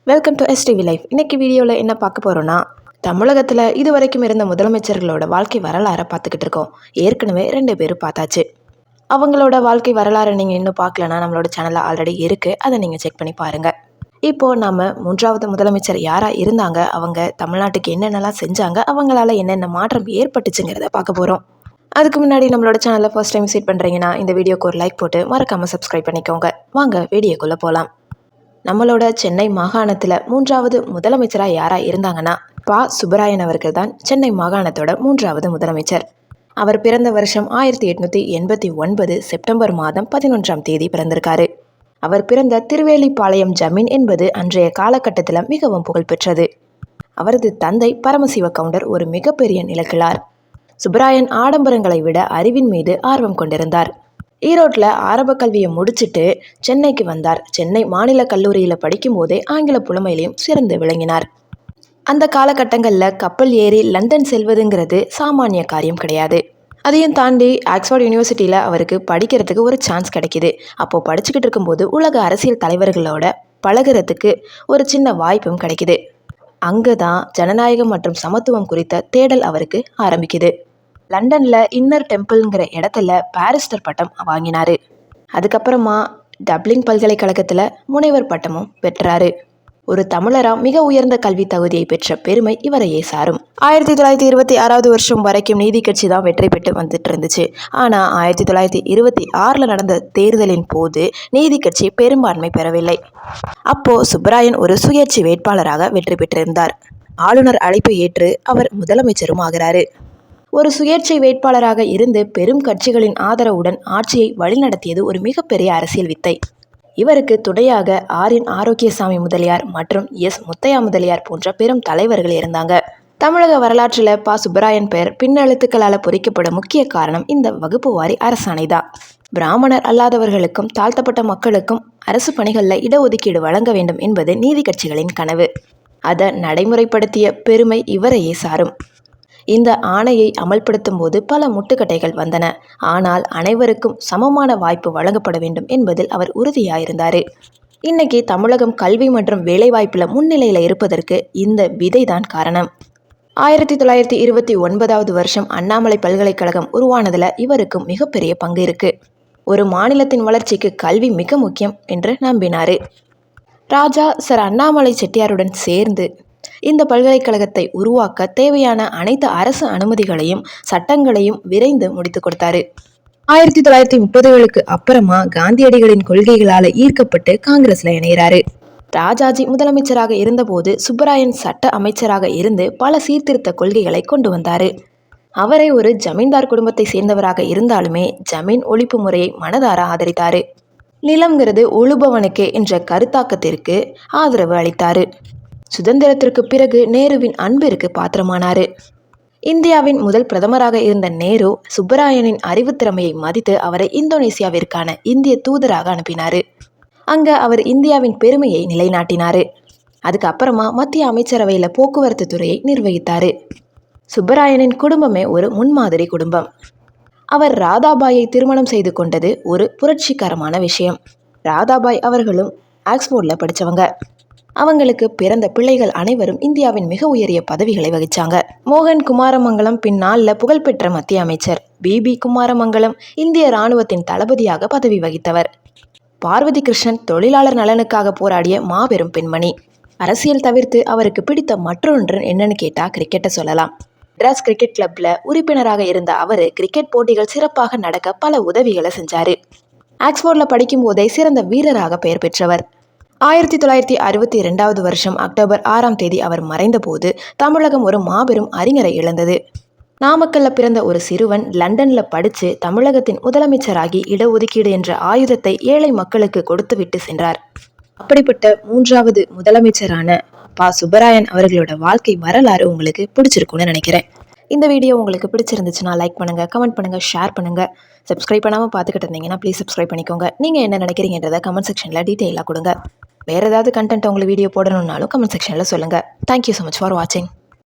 Welcome to STV life. இன்னைக்கு வீடியோவில் என்ன பார்க்க போகிறோன்னா, தமிழகத்தில் இது வரைக்கும் இருந்த முதலமைச்சர்களோட வாழ்க்கை வரலாறை பார்த்துக்கிட்டு இருக்கோம். ஏற்கனவே 2 பேரும் பார்த்தாச்சு. அவங்களோட வாழ்க்கை வரலாறை நீங்கள் இன்னும் பார்க்கலன்னா நம்மளோட சேனலில் ஆல்ரெடி இருக்குது, அதை நீங்கள் செக் பண்ணி பாருங்கள். இப்போது நம்ம 3வது முதலமைச்சர் யாராக இருந்தாங்க, அவங்க தமிழ்நாட்டுக்கு என்னென்னலாம் செஞ்சாங்க, அவங்களால என்னென்ன மாற்றம் ஏற்பட்டுச்சுங்கிறத பார்க்க போகிறோம். அதுக்கு முன்னாடி நம்மளோட சேனலில் ஃபர்ஸ்ட் டைம் விசிட் பண்ணுறீங்கன்னா இந்த வீடியோக்கு ஒரு லைக் போட்டு மறக்காமல் சப்ஸ்கிரைப் பண்ணிக்கோங்க. வாங்க வீடியோக்குள்ளே போகலாம். நம்மளோட சென்னை மாகாணத்தில் 3வது முதலமைச்சராக யாராக இருந்தாங்கன்னா பா. சுப்பராயன் அவர்கள் தான் சென்னை மாகாணத்தோட 3வது முதலமைச்சர். அவர் பிறந்த வருஷம் 1889 செப்டம்பர் மாதம் 11ஆம் தேதி பிறந்திருக்காரு. அவர் பிறந்த திருவேலிப்பாளையம் ஜமீன் என்பது அன்றைய காலகட்டத்தில் மிகவும் புகழ்பெற்றது. அவரது தந்தை பரமசிவ கவுண்டர் ஒரு மிகப்பெரிய நிலக்கிழார். சுப்பராயன் ஆடம்பரங்களை விட அறிவின் மீது ஆர்வம் கொண்டிருந்தார். ஈரோட்டில் ஆரம்ப கல்வியை முடிச்சுட்டு சென்னைக்கு வந்தார். சென்னை மாநில கல்லூரியில் படிக்கும்போதே ஆங்கில புலமையிலையும் சிறந்து விளங்கினார். அந்த காலகட்டங்களில் கப்பல் ஏறி லண்டன் செல்வதுங்கிறது சாமானிய காரியம் கிடையாது. அதையும் தாண்டி ஆக்ஸ்ஃபோர்ட் யூனிவர்சிட்டியில் அவருக்கு படிக்கிறதுக்கு ஒரு சான்ஸ் கிடைக்கிது. அப்போது படிச்சுக்கிட்டு இருக்கும்போது உலக அரசியல் தலைவர்களோட பழகிறதுக்கு ஒரு சின்ன வாய்ப்பும் கிடைக்கிது. அங்கே தான் ஜனநாயகம் மற்றும் சமத்துவம் குறித்த தேடல் அவருக்கு ஆரம்பிக்குது. லண்டனில் இன்னர் டெம்பிள்ங்கிற இடத்துல பாரிஸ்டர் பட்டம் வாங்கினார். அதுக்கப்புறமா டப்ளின் பல்கலைக்கழகத்தில் முனைவர் பட்டமும் பெற்றார். ஒரு தமிழராக மிக உயர்ந்த கல்வி தகுதியை பெற்ற பெருமை இவரையே சாரும். 1926 வருஷம் வரைக்கும் நீதி கட்சி தான் வெற்றி பெற்று வந்துட்டு இருந்துச்சு. ஆனால் 1926 நடந்த தேர்தலின் போது நீதி கட்சி பெரும்பான்மை பெறவில்லை. அப்போது சுப்பராயன் ஒரு சுயேட்சை வேட்பாளராக வெற்றி பெற்றிருந்தார். ஆளுநர் அழைப்பை ஏற்று அவர் முதலமைச்சரும் ஆகிறாரு. ஒரு சுயேட்சை வேட்பாளராக இருந்து பெரும் கட்சிகளின் ஆதரவுடன் ஆட்சியை வழிநடத்தியது ஒரு மிகப்பெரிய அரசியல் வித்தை. இவருக்கு துணையாக ஆர்.என். ஆரோக்கியசாமி முதலியார் மற்றும் எஸ். முத்தையா முதலியார் போன்ற பெரும் தலைவர்கள் இருந்தாங்க. தமிழக வரலாற்றில் பா. சுப்பராயன் பெயர் பின்னெழுத்துக்களால் பொறிக்கப்பட முக்கிய காரணம் இந்த வகுப்பு வாரி அரசாணை தான். பிராமணர் அல்லாதவர்களுக்கும் தாழ்த்தப்பட்ட மக்களுக்கும் அரசு பணிகளில் இடஒதுக்கீடு வழங்க வேண்டும் என்பது நீதி கட்சிகளின் கனவு. அதை நடைமுறைப்படுத்திய பெருமை இவரையே சாரும். இந்த ஆணையை அமல்படுத்தும் போது பல முட்டுக்கட்டைகள் வந்தன. ஆனால் அனைவருக்கும் சமமான வாய்ப்பு வழங்கப்பட வேண்டும் என்பதில் அவர் உறுதியாயிருந்தார். இன்னைக்கு தமிழகம் கல்வி மற்றும் வேலைவாய்ப்பில் முன்னிலையில் இருப்பதற்கு இந்த விதை தான் காரணம். 1929 வருஷம் அண்ணாமலை பல்கலைக்கழகம் உருவானதில் இவருக்கும் மிகப்பெரிய பங்கு இருக்கு. ஒரு மாநிலத்தின் வளர்ச்சிக்கு கல்வி மிக முக்கியம் என்று நம்பினார். ராஜா சர் அண்ணாமலை செட்டியாருடன் சேர்ந்து இந்த பல்கலைக்கழகத்தை உருவாக்க தேவையான அனைத்து அரசு அனுமதிகளையும் சட்டங்களையும் விரைந்து முடித்து கொடுத்தாரு. 1930களுக்கு அப்புறமா காந்தியடிகளின் கொள்கைகளால் ஈர்க்கப்பட்டு காங்கிரஸ்ல இணைகிறாரு. ராஜாஜி முதலமைச்சராக இருந்தபோது சுப்பராயன் சட்ட அமைச்சராக இருந்து பல சீர்திருத்த கொள்கைகளை கொண்டு வந்தாரு. அவரை ஒரு ஜமீன்தார் குடும்பத்தை சேர்ந்தவராக இருந்தாலுமே ஜமீன் ஒழிப்பு முறையை மனதார ஆதரித்தாரு. நிலம்ங்கிறது உழுபவனுக்கே என்ற கருத்தாக்கத்திற்கு ஆதரவு அளித்தாரு. சுதந்திரத்திற்கு பிறகு நேருவின் அன்பிற்கு பாத்திரமானார். இந்தியாவின் முதல் பிரதமராக இருந்த நேரு சுப்பராயனின் அறிவுத்திறமையை மதித்து அவரை இந்தோனேசியாவிற்கான இந்திய தூதராக அனுப்பினார். அங்கே அவர் இந்தியாவின் பெருமையை நிலைநாட்டினார். அதுக்கப்புறமா மத்திய அமைச்சரவையில் போக்குவரத்து துறையை நிர்வகித்தார். சுப்பராயனின் குடும்பமே ஒரு முன்மாதிரி குடும்பம். அவர் ராதாபாயை திருமணம் செய்து கொண்டது ஒரு புரட்சிகரமான விஷயம். ராதாபாய் அவர்களும் ஆக்ஸ்போர்டில் படித்தவங்க. அவங்களுக்கு பிறந்த பிள்ளைகள் அனைவரும் இந்தியாவின் மிக உயரிய பதவிகளை வகிச்சாங்க. மோகன் குமாரமங்கலம் பின்னாளில் புகழ்பெற்ற மத்திய அமைச்சர். பி. குமாரமங்கலம் இந்திய இராணுவத்தின் தளபதியாக பதவி வகித்தவர். பார்வதி கிருஷ்ணன் தொழிலாளர் நலனுக்காக போராடிய மாபெரும் பெண்மணி. அரசியல் தவிர்த்து அவருக்கு பிடித்த மற்றொன்று என்னன்னு கேட்டால் கிரிக்கெட்டை சொல்லலாம். மெட்ராஸ் கிரிக்கெட் கிளப்ல உறுப்பினராக இருந்த அவர் கிரிக்கெட் போட்டிகள் சிறப்பாக நடக்க பல உதவிகளை செஞ்சார். ஆக்ஸ்போர்டில் படிக்கும் போதே சிறந்த வீரராக பெயர் பெற்றவர். 1962 வருஷம் அக்டோபர் 6ஆம் தேதி அவர் மறைந்த போது தமிழகம் ஒரு மாபெரும் அறிஞரை இழந்தது. நாமக்கல்ல பிறந்த ஒரு சிறுவன் லண்டனில் படித்து தமிழகத்தின் முதலமைச்சராகி இடஒதுக்கீடு என்ற ஆயுதத்தை ஏழை மக்களுக்கு கொடுத்துவிட்டு சென்றார். அப்படிப்பட்ட 3வது முதலமைச்சரான பா. சுப்பராயன் அவர்களோட வாழ்க்கை வரலாறு உங்களுக்கு பிடிச்சிருக்குன்னு நினைக்கிறேன். இந்த வீடியோ உங்களுக்கு பிடிச்சிருந்துச்சுன்னா லைக் பண்ணுங்கள், கமெண்ட் பண்ணுங்கள், ஷேர் பண்ணுங்கள். சப்ஸ்கிரைப் பண்ணாமல் பார்த்துக்கிட்டு இருந்தீங்கன்னா ப்ளீஸ் சப்ஸ்கிரைப் பண்ணிக்கோங்க. நீங்கள் என்ன நினைக்கிறீங்கன்றதை கமெண்ட் செக்ஷனில் டீட்டெயிலாக கொடுங்க. வேறு ஏதாவது கண்டென்ட் உங்களுக்கு வீடியோ போடணுன்னாலும் கமெண்ட் செக்ஷனில் சொல்லுங்கள். தேங்க்யூ ஸோ மச் ஃபார் வாட்சிங்.